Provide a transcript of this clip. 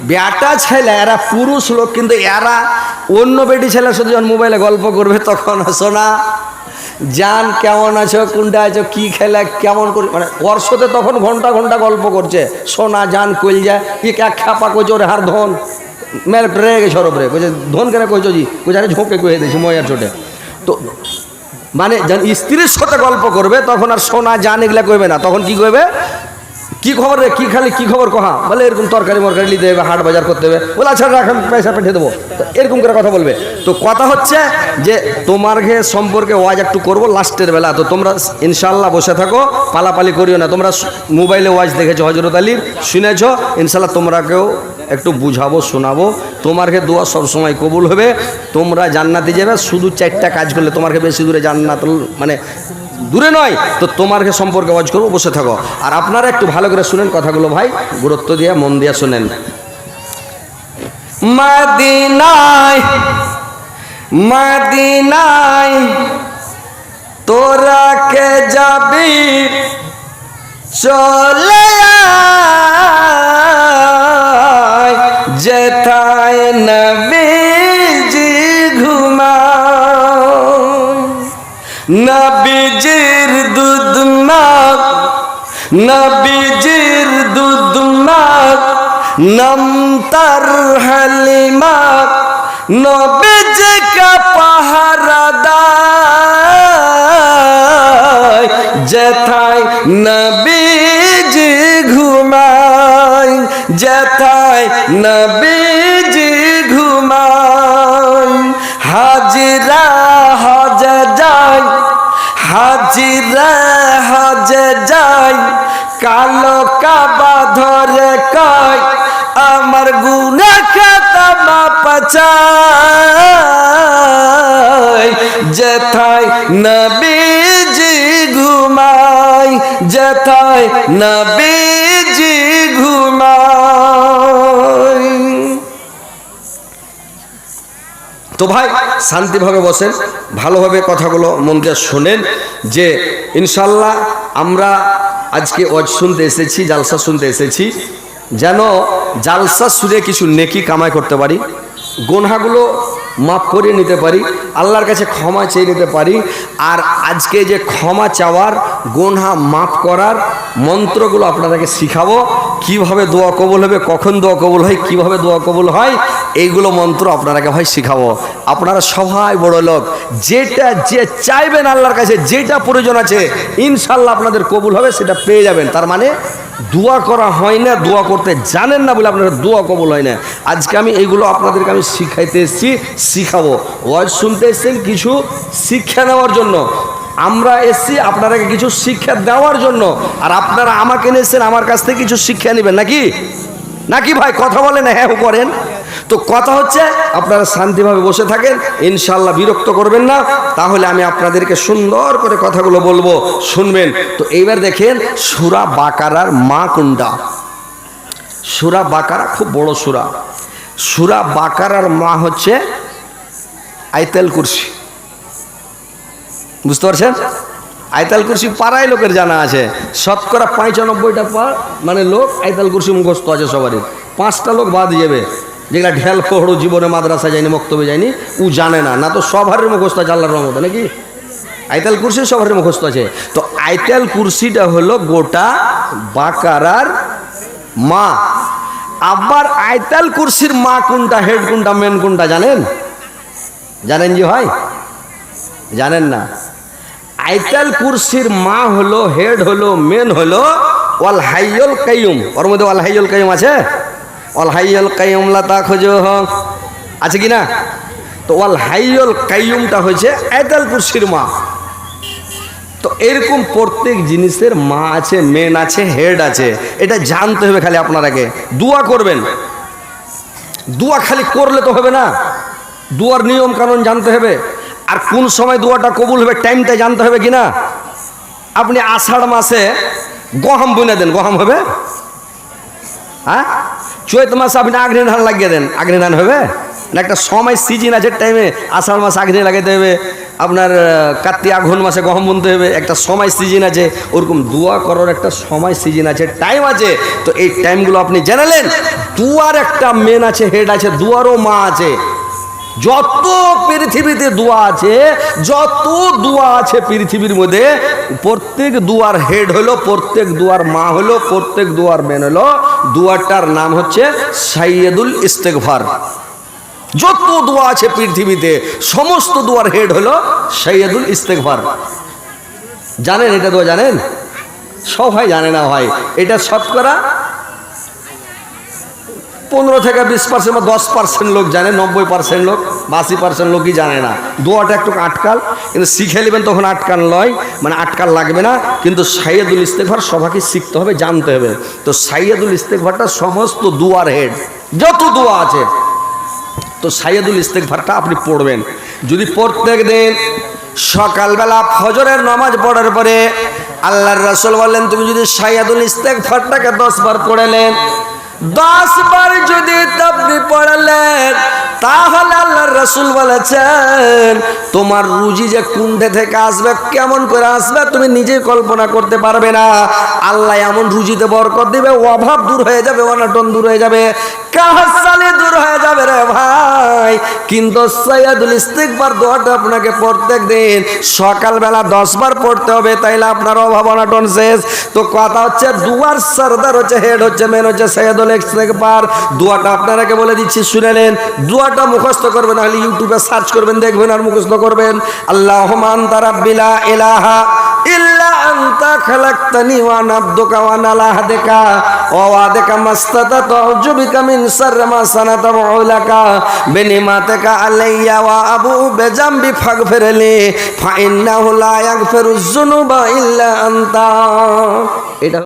বেটা ছেলে এরা পুরুষ লোক, কিন্তু এরা অন্য বেটি ছেলের সাথে যখন মোবাইলে গল্প করবে তখন শোনা জান কেমন আছো, কোনটা আছো, কি খেলা, কেমন করে, মানে ওর সাথে তখন ঘন্টা ঘন্টা গল্প করছে। সোনা জান কইল যায় ই এক খাপা কইছো রে হার ধন মেরে রে গেছে সরব রে কইছে ধন কেন কইছো জি কইছে আরে ঝোঁকে কয়ে দিয়েছি ময়ার ছোটে। তো মানে যখন স্ত্রীর সাথে গল্প করবে তখন আর সোনা জান এগুলা কইবে না, তখন কি কইবে, কি খবর রে, কি খালি, কি খবর কহা, বলে এরকম তরকারি মরকারি নিতে হবে, হাট বাজার করতে হবে, বলে আচ্ছা রাখ পয়সা পাঠিয়ে দেবো, তো এরকম করে কথা বলবে। তো কথা হচ্ছে যে তোমার সম্পর্কে ওয়াজ একটু করবো লাস্টের বেলা, তো তোমরা ইনশাল্লাহ বসে থাকো, পালাপালি করিও না। তোমরা মোবাইলে ওয়াজ দেখেছো হজরত আলীর, শুনেছ, ইনশাল্লাহ তোমরাকেও একটু বুঝাবো শোনাবো। তোমার দোয়া সবসময় কবুল হবে, তোমরা জান্নাতে যাবে। শুধু 4টা কাজ করলে তোমার বেশি দূরে জান্নাত মানে দূরে নয়। তো তোমার সম্পর্কে ওয়াজ করবো, বসে থাকো। আর আপনারা একটু ভালো করে শুনেন কথাগুলো ভাই, গুরুত্ব দিয়ে মন দিয়ে শুনেন। মদিনায় মদিনায় তোরা কে যাবি চলে আয়, যেথায় নবীজি ঘুমায়, নবীজির দুধ মাখ, নবীজির দুধ মাখ, নমতার হালিমা, নবীজি কা পাহারা দায়, যেথায় নবীজি ঘুমায়, যেথায় নবীজি ঘুমায়। হাজিরা হজে যায়, হাজিরা হজে যায়, কালো কাবা ধরে কয় আমার গুনাহ খাতা মাপ চাই, যেথায় নবীজি ঘুমায়, যেথায় নবীজি ঘুমায়। তো ভাই শান্তিভাবে বসেন, ভালোভাবে কথাগুলো মন দিয়ে শোনেন, যে ইনশাল্লাহ আমরা আজকে ওয়াজ শুনতে এসেছি, জালসা শুনতে এসেছি, যেন জালসা শুনে কিছু নেকি কামাই করতে পারি, গুনাহগুলো মাফ করে নিতে পারি, আল্লাহর কাছে ক্ষমা চেয়ে নিতে পারি। আর আজকে যে ক্ষমা চাওয়ার, গুনাহ মাফ করার মন্ত্রগুলো আপনাদেরকে শিখাবো, কিভাবে দোয়া কবুল হবে, কখন দোয়া কবুল হয়, কিভাবে দোয়া কবুল হয়, এইগুলো মন্ত্র আপনারাকে ভাই শিখাবো। আপনারা সবাই বড় লোক, যেটা যে চাইবেন আল্লাহর কাছে, যেটা প্রয়োজন আছে ইনশাল্লাহ আপনাদের কবুল হবে, সেটা পেয়ে যাবেন। তার মানে দোয়া করা হয় না, দোয়া করতে জানেন না বলে আপনাদের দোয়া কবুল হয় না। আজকে আমি এইগুলো আপনাদেরকে আমি শিখাইতে এসেছি, শিখাবো। ওয়াজ শুনতে এসেছেন কিছু শিক্ষা নেওয়ার জন্য, আমরা এসেছি আপনারাকে কিছু শিক্ষা দেওয়ার জন্য, আর আপনারা আমাকে নিয়েছেন আমার কাছ থেকে কিছু শিক্ষা নেবেন নাকি, নাকি ভাই কথা বলেন, হ্যাঁ করেন। তো কথা হচ্ছে আপনারা শান্তিভাবে বসে থাকেন, ইনশাল্লাহ বিরক্ত করবেন না, তাহলে আমি আপনাদেরকে সুন্দর করে কথাগুলো বলবো, শুনবেন। তো এইবার দেখেন সূরা বাকারার মা কোনটা। সূরা বাকারা খুব বড় সূরা। সূরা বাকারার মা হচ্ছে আয়াতুল কুরসি। বুঝতে পারছেন? আয়াতুল কুরসি পাড়ায় লোকের জানা আছে, শতকরা 95টা মানে লোক আয়াতুল কুরসি মুখস্থ আছে সবারই। 5টা লোক বাদ যাবে যেগুলা ঢেল পড়ো, জীবনে মাদ্রাসা যায়নি, মক্তবে যায়নি, ও জানে না, না তো সবারই মুখস্থ আছে আল্লাহর রহমতে নাকি। আয়াতুল কুরসি সবারই মুখস্থ আছে। তো আয়াতুল কুরসিটা হলো গোটা বাকারার মা। আবার আয়াতুল কুরসির মা কোনটা, হেড কোনটা, মেন কোনটা জানেন? জানেন জি ভাই? জানেন না? আয়াতুল কুরসির মা হলো, হেড হলো, মেন হলো ওয়াল হাইয়ুল কাইয়ুম। ওর মধ্যে ওয়াল হাইয়ুল কাইয়ুম আছে, ওয়াল হাইয়ুল কাইয়ুম লা তাখুযুহু আছে কি না? তো ওয়াল হাইয়ুল কাইয়ুমটা হচ্ছে আয়াতুল কুরসির মা। তো এরকম প্রত্যেক জিনিসের মা আছে, মেন আছে, হেড আছে, এটা জানতে হবে। খালি আপনারাকে দোয়া করবেন, দোয়া খালি করলে তো হবে না, দোয়ার নিয়ম কানুন জানতে হবে। আর কোন সময় দোয়াটা কবুল হবে টাইমটা জানতে হবে কিনা। আপনি আষাঢ় মাসে গহম বুনে দেন, গহম হবে? হ্যাঁ, চৈত মাসে আপনি আগ্নি ধান লাগিয়ে দেন, আগ্নি ধান হবে? না একটা সময় সিজন আছে, টাইমে আষাঢ় মাস আগে লাগাইতে হবে, আপনার কার্তিক আঘন মাসে গহম বুনতে হবে, একটা সময় সিজন আছে। ওরকম দোয়া করার একটা সময় সিজন আছে, টাইম আছে। তো এই টাইমগুলো আপনি জানালেন। দুয়ার একটা মেন আছে, হেড আছে, দুয়ারও মা আছে। যত পৃথিবীতে দোয়া আছে, যত দোয়া আছে পৃথিবীর মধ্যে, প্রত্যেক দুয়ার হেড হলো, প্রত্যেক দুয়ার মা হলো, প্রত্যেক দুয়ার মেন হলো। দুয়ারটার নাম হচ্ছে সাইয়্যিদুল ইস্তেগফার। যত দোয়া আছে পৃথিবীতে সমস্ত দোয়ার হেড হলো সাইয়্যিদুল ইস্তেগফার। জানেন এটা দোয়া? জানেন? সবাই জানে না ভাই। এটা শতকরা 15 থেকে 20% বা 10% লোক জানে, 90% লোক 80% লোকই জানে না। দোয়াটা একটু আটকাল, কিন্তু শিখে নেবেন তখন আটকাল নয়, মানে আটকাল লাগবে না। কিন্তু সাইয়্যিদুল ইস্তেগফার সবাইকে শিখতে হবে, জানতে হবে। তো সাইয়্যিদুল ইস্তেগফারটা সমস্ত দুয়ার হেড, যত দোয়া আছে। তো সাইয়্যিদুল ইস্তেগফারটা আপনি পড়বেন। যদি প্রত্যেক দিন সকালবেলা ফজরের নামাজ পড়ার পরে আল্লাহর রাসূল বললেন, তুমি যদি সাইয়্যিদুল ইস্তেগফারটাকে 10 বার পড়লেন, 10 বার যদি আপনি পড়লেন, তাহলে আল্লাহর রাসূল বলেছেন তোমার রুজি যে কুণ্ঠে থেকে আসবে, কেমন করে আসবে তুমি নিজে কল্পনা করতে পারবে না। আল্লাহ এমন রুজিতে বরকত দিবে, অভাব দূর হয়ে যাবে, অনটন দূর হয়ে যাবে, কাহাসালি দূর হয়ে যাবে রে ভাই। কিন্তু সাইয়্যিদুল ইস্তেগফার দোয়াটা আপনাকে প্রত্যেক দিন সকালবেলা 10 বার পড়তে হবে, তাইলে আপনার অভাব অনটন শেষ। তো কথা হচ্ছে দুয়ার সরদার হচ্ছে, হেড হচ্ছে, মেন হচ্ছে সাইয়্যিদুল ইস্তেগফার। দোয়াটা আপনারাকে বলে দিচ্ছি, শুনে নেন। দোয়াটা মুখস্থ করবেন, তাহলে ইউটিউবে সার্চ করবেন, দেখবেন আর মুখস্থ করবেন। আল্লাহুম্মা আনতা রাব্বি লা ইলাহা ইল্লা আনতা খালাকতানি ওয়া আনা আবদুকা ওয়া আনা আলা আহদিকা ওয়া ওয়াদিকা মাস্তাতাতু আউযু বিকা মিন শাররি মা সানাতু লাকা বিনিমাতিকা আলাইয়া ওয়া আবু বিজামবি ফাগফিরলি ফা ইন্নাহু লা ইয়াগফিরুয যুনুবা ইল্লা আনতা। এটা